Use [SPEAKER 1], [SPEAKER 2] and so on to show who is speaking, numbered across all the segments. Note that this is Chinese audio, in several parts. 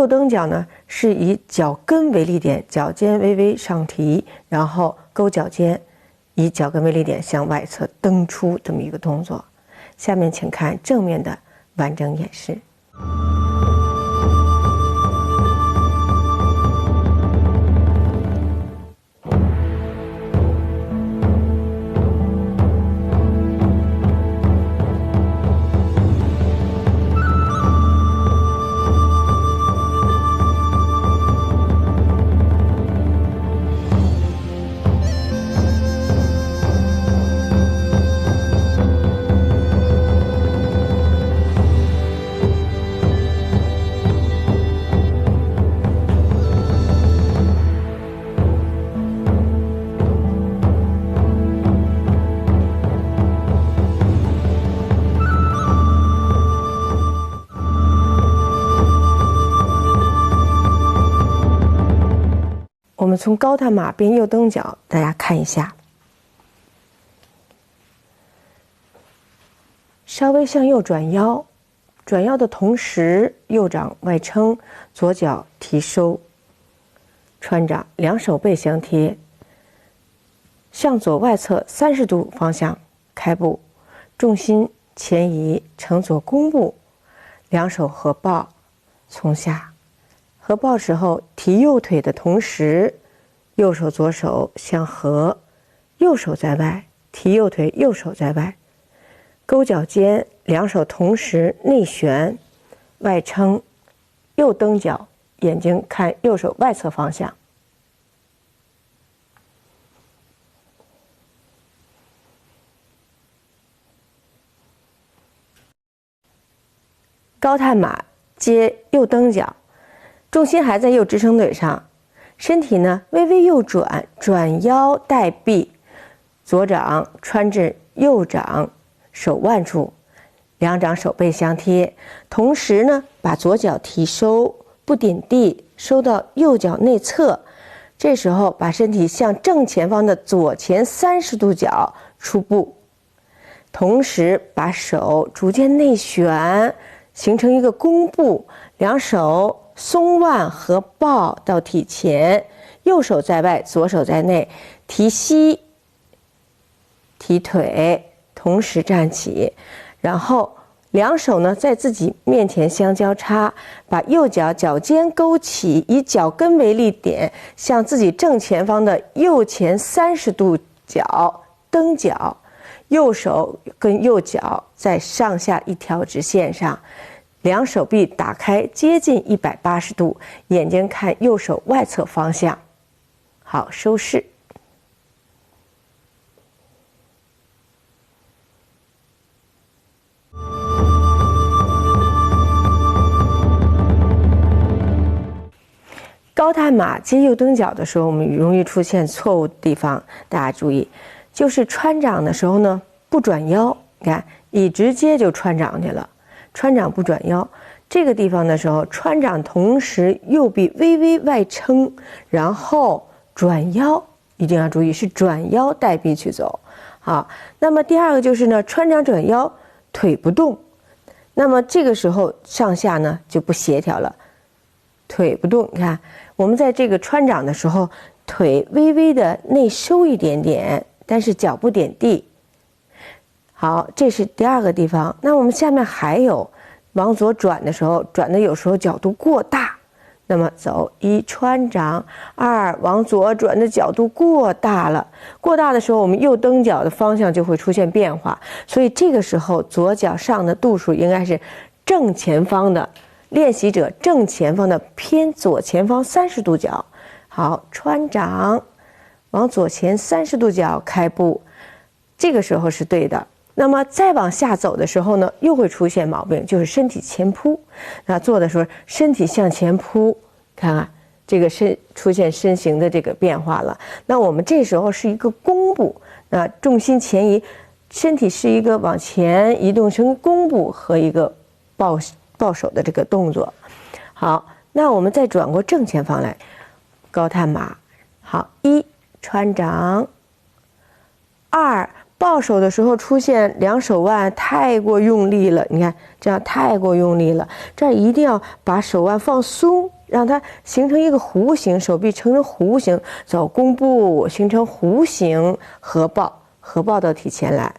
[SPEAKER 1] 右蹬脚呢是以脚跟为力点，脚尖微微上提，然后勾脚尖，以脚跟为力点向外侧蹬出这么一个动作。下面请看正面的完整演示。我们从高探马变右蹬脚，大家看一下，稍微向右转腰，转腰的同时，右掌外撑，左脚提收，穿掌，两手背相贴，向左外侧30度方向开步，重心前移，呈左弓步，两手合抱，从下。合抱时候提右腿的同时，右手左手相合，右手在外，提右腿，右手在外，勾脚尖，两手同时内旋，外撑，右蹬脚，眼睛看右手外侧方向。高探马接右蹬脚，重心还在右支撑腿上，身体呢微微右转，转腰带臂，左掌穿至右掌手腕处，两掌手背相贴，同时呢把左脚提收，不点地，收到右脚内侧。这时候把身体向正前方的左前30度角出步，同时把手逐渐内旋，形成一个弓步，两手松腕合抱到体前，右手在外，左手在内，提膝提腿，同时站起，然后两手呢在自己面前相交叉，把右脚脚尖勾起，以脚跟为力点，向自己正前方的右前30度角蹬脚，右手跟右脚在上下一条直线上，两手臂打开接近180度，眼睛看右手外侧方向。好，收势。高探马接右蹬脚的时候，我们容易出现错误的地方，大家注意，就是穿掌的时候呢，不转腰，你看，一直接就穿掌去了，穿掌不转腰。这个地方的时候，穿掌同时右臂微微外撑，然后转腰，一定要注意是转腰带臂去走。好，那么第二个就是呢，穿掌转腰，腿不动，那么这个时候上下呢就不协调了，腿不动，你看我们在这个穿掌的时候，腿微微的内收一点点，但是脚不点地。好，这是第二个地方。那我们下面还有往左转的时候，转的有时候角度过大，那么走一穿掌，二往左转的角度过大了，过大的时候我们右蹬脚的方向就会出现变化，所以这个时候左脚上的度数应该是正前方的，练习者正前方的偏左前方30度角。好，穿掌往左前30度角开步，这个时候是对的。那么再往下走的时候呢，又会出现毛病，就是身体前扑。那做的时候身体向前扑，看看这个出现身形的这个变化了。那我们这时候是一个弓步，那重心前移，身体是一个往前移动成弓步和一个抱手的这个动作。好，那我们再转过正前方来，高探马。好，一穿掌，二抱手的时候出现两手腕太过用力了，你看这样太过用力了，这儿一定要把手腕放松，让它形成一个弧形，手臂成弧形，走弓步，形成弧形合抱，合抱到体前来。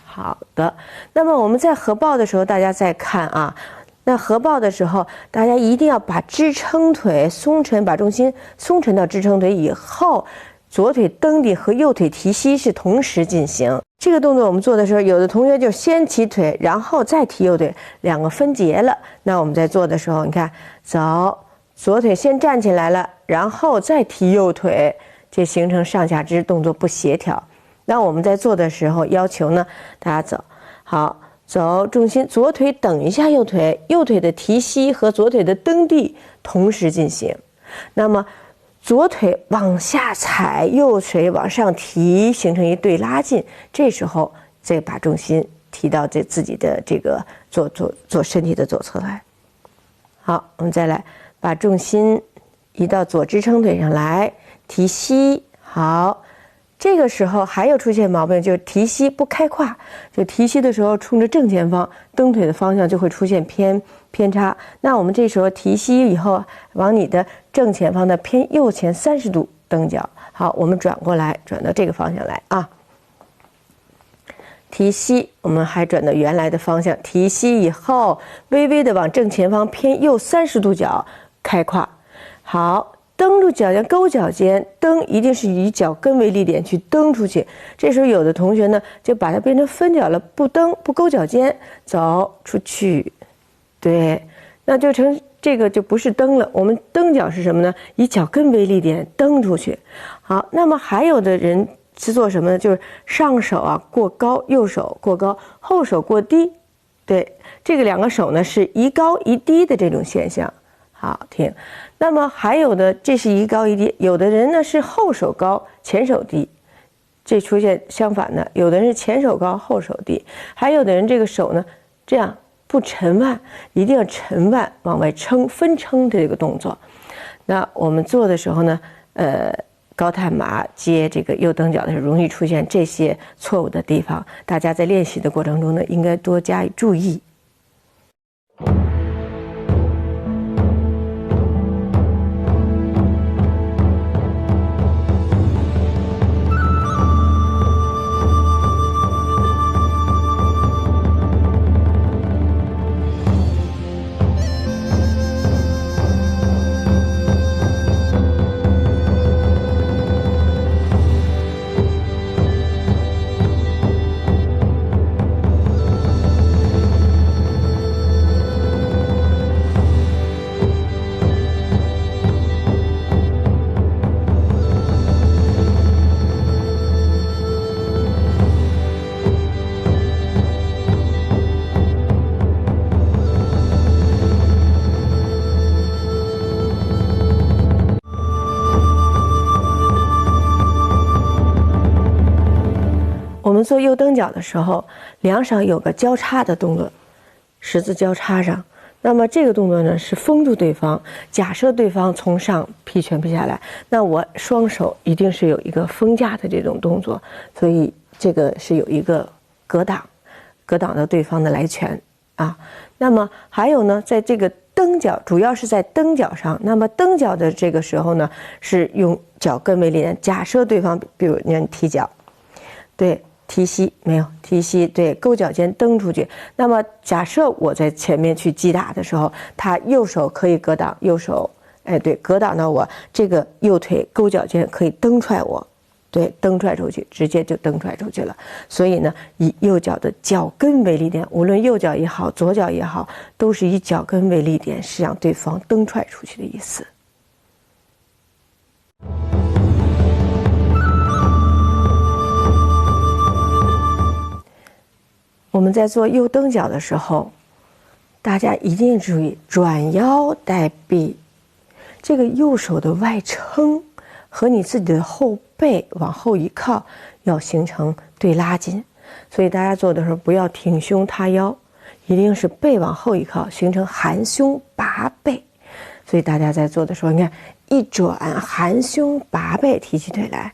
[SPEAKER 1] 好的。那么我们在合抱的时候，大家再看啊，那合抱的时候，大家一定要把支撑腿松沉，把重心松沉到支撑腿以后，左腿蹬地和右腿提膝是同时进行。这个动作我们做的时候，有的同学就先提腿，然后再提右腿，两个分节了。那我们在做的时候，你看，走，左腿先站起来了，然后再提右腿，这形成上下肢动作不协调。那我们在做的时候，要求呢，大家走，好，走，重心左腿等一下右腿，右腿的提膝和左腿的蹬地同时进行。那么左腿往下踩，右腿往上提，形成一对拉近。这时候再把重心提到自己的这个做身体的左侧来。好，我们再来把重心移到左支撑腿上来，提膝。好，这个时候还有出现毛病，就是提膝不开胯，就提膝的时候冲着正前方，蹬腿的方向就会出现偏差。那我们这时候提膝以后，往你的正前方的偏右前30度蹬脚。好，我们转过来，转到这个方向来啊。提膝，我们还转到原来的方向。提膝以后，微微的往正前方偏右30度角开胯。好，蹬住脚尖，勾脚尖，蹬一定是以脚跟为力点去蹬出去。这时候有的同学呢，就把它变成分脚了，不蹬，不勾脚尖，走出去。对，那就成这个就不是蹬了。我们蹬脚是什么呢？以脚跟为力点蹬出去。好，那么还有的人是做什么呢？就是上手啊过高，右手过高，后手过低。对，这个两个手呢是一高一低的这种现象。好，听。那么还有的，这是一高一低，有的人呢是后手高，前手低。这出现相反的，有的人是前手高，后手低，还有的人这个手呢这样。不沉腕，一定要沉腕往外撑，分撑的这个动作。那我们做的时候呢，高探马接这个右蹬脚的时候，容易出现这些错误的地方。大家在练习的过程中呢，应该多加以注意。我们做右蹬脚的时候，两手有个交叉的动作，十字交叉上。那么这个动作呢是封住对方，假设对方从上劈拳劈下来，那我双手一定是有一个封架的这种动作，所以这个是有一个格挡到对方的来拳啊。那么还有呢，在这个蹬脚，主要是在蹬脚上。那么蹬脚的这个时候呢，是用脚跟为力点。假设对方，比如你踢脚，对。提膝没有提膝，对，勾脚尖蹬出去。那么假设我在前面去击打的时候，他右手可以格挡，右手对，格挡到我这个右腿勾脚尖可以蹬踹我，对，蹬踹出去，直接就蹬踹出去了。所以呢，以右脚的脚跟为力点，无论右脚也好，左脚也好，都是以脚跟为力点，是让对方蹬踹出去的意思。我们在做右蹬脚的时候，大家一定注意转腰带臂，这个右手的外撑和你自己的后背往后一靠，要形成对拉筋。所以大家做的时候不要挺胸塌腰，一定是背往后一靠，形成含胸拔背。所以大家在做的时候，你看一转含胸拔背，提起腿来，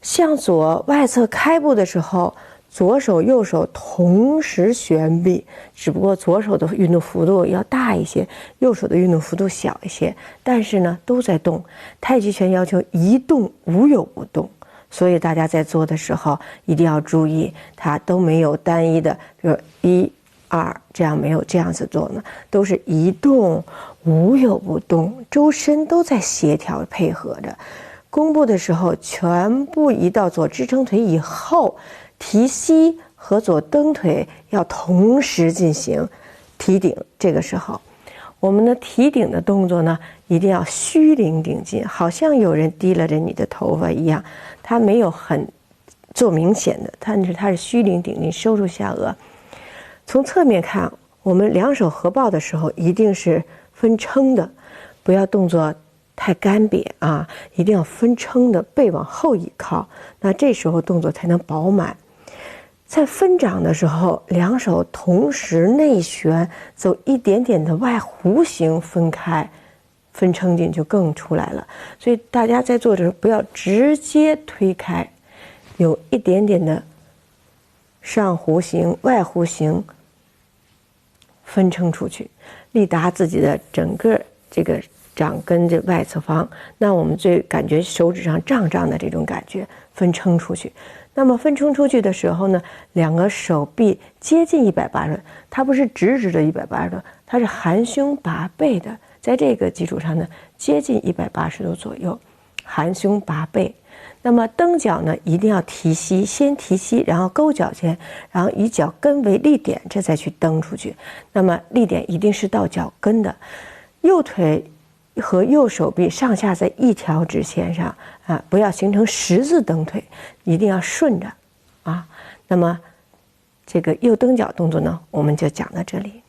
[SPEAKER 1] 向左外侧开步的时候。左手右手同时旋臂，只不过左手的运动幅度要大一些，右手的运动幅度小一些，但是呢都在动。太极拳要求一动无有不动，所以大家在做的时候一定要注意，它都没有单一的，比如1、2这样，没有这样子做呢，都是一动无有不动，周身都在协调配合着。弓步的时候，全部移到左支撑腿以后，提膝和左蹬腿要同时进行提顶。这个时候，我们的提顶的动作呢，一定要虚灵顶进，好像有人提了着你的头发一样，它没有很做明显的，它是虚灵顶进，收住下颚。从侧面看，我们两手合抱的时候一定是分撑的，不要动作太干瘪啊，一定要分撑的，背往后倚靠，那这时候动作才能饱满。在分掌的时候，两手同时内旋，走一点点的外弧形分开，分撑劲就更出来了。所以大家在做的时候不要直接推开，有一点点的上弧形、外弧形分撑出去，力达自己的整个这个掌根这外侧方，那我们最感觉手指上胀胀的这种感觉，分撑出去。那么分撑出去的时候呢，两个手臂接近180度，它不是直直的180度，它是含胸拔背的，在这个基础上呢，接近180度左右，含胸拔背。那么蹬脚呢，一定要提膝，先提膝，然后勾脚尖，然后以脚跟为立点，这再去蹬出去。那么立点一定是到脚跟的，右腿和右手臂上下在一条直线上啊，不要形成十字蹬腿，一定要顺着啊。那么这个右蹬脚动作呢，我们就讲到这里。